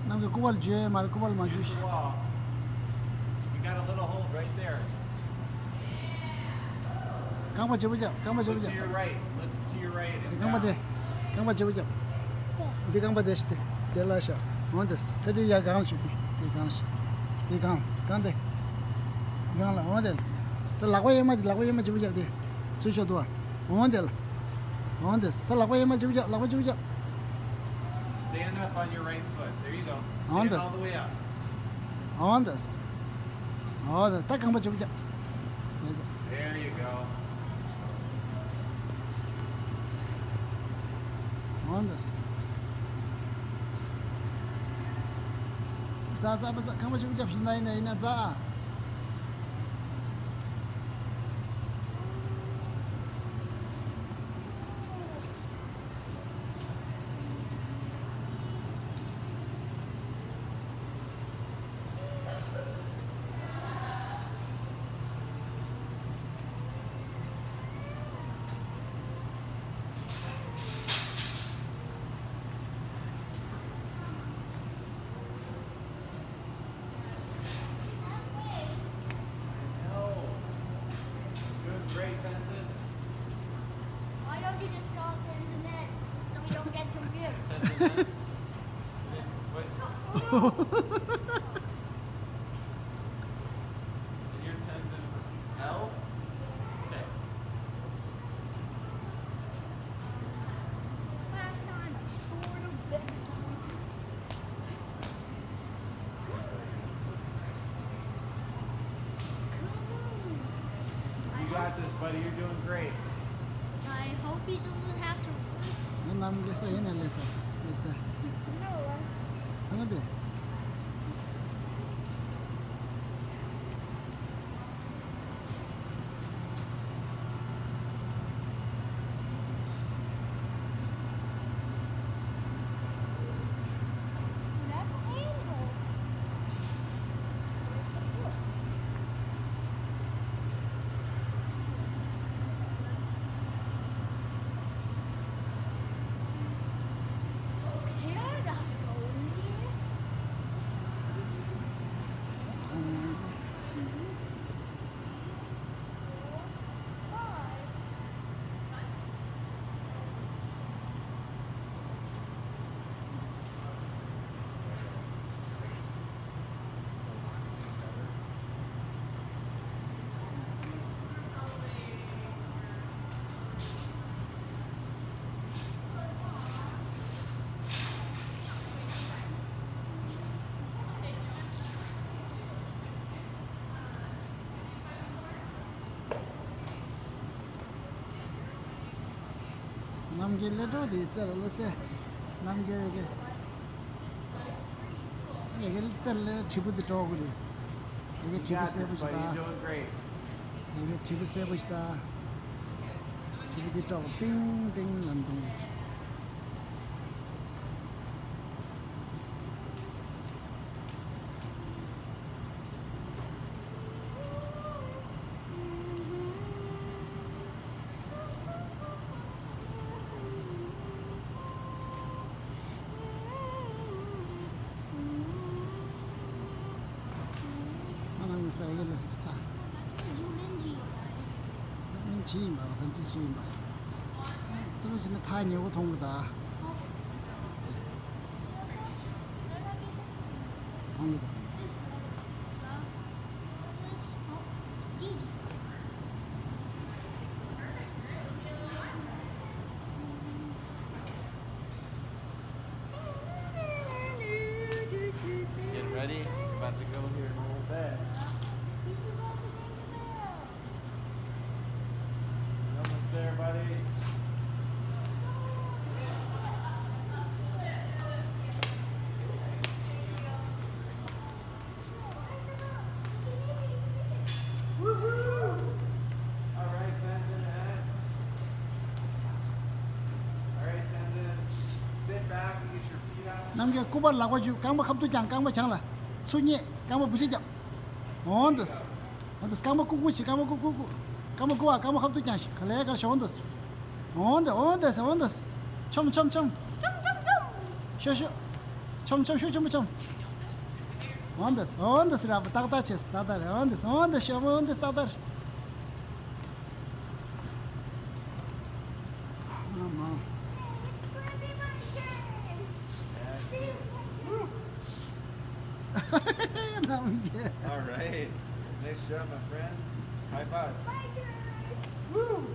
남게 고발 주에 말 고발 Use 마주. the wall. You got a little hold right there. 강바 접으자. 강바 Look 접으자. to your right. Look to your right. And 강바 대. down. 강바 접으자. 네 강바 대시대. 델라샤. 원데스. 테디야 강을 주디. 네 강시. 네 강. 강데. 강라 원데. 또 라고에마 접으자 돼. 주셔도 원데라. 원데스. 또 라고에마 접으자. 라고 접으자. Stand up on your right foot. There you go. Stand On this. all the way up. 원데스. 딱 강바 접으자. There you go. 원데스. 자, 강바 접으자. 나이나 자. Good, great, Tenzin. Why don't you just call it internet so we don't get confused? Tenzin, wait. And you're Tenzin L? Okay. Last time I scored a bit. You got this, buddy. You're doing great. I hope he doesn't have to. 남게서 얘네 렌사스. 그래서 No. 하는데 That's painful. Okay, I gotta go in here. Five. 남길래도 있잖아서 남길에게 이게 잘래 집부터 저거리 이게 You 집을 got this, buddy. 세부시다 You're doing great. 이게 집을 세부시다 집부터 저거 띵띵 난동 하나님 사이에는 스타 Jumanji. 这们起嘛，分之起嘛，这个现在太牛通的，通的。 Get ready. You're about to go here in a little bit. You're almost there, buddy. Woohoo! All right, Tenzin, Ed. All right, Tenzin. Sit back and get your feet out. 남게 고발 나가지고 강바 합도장 강바 장라 손이 강바 부시장 온더스 온더스 강바 꾸꾸치 강바 꾸꾸꾸 강바 꾸와 강바 합도장 칼레가 온더스 온더스 촘촘촘 쇼쇼 좀 온데스 라고 따다체스 따다 온데스 따다 어머 남게 All right. Nice job, my friend. High five. My turn. Woo!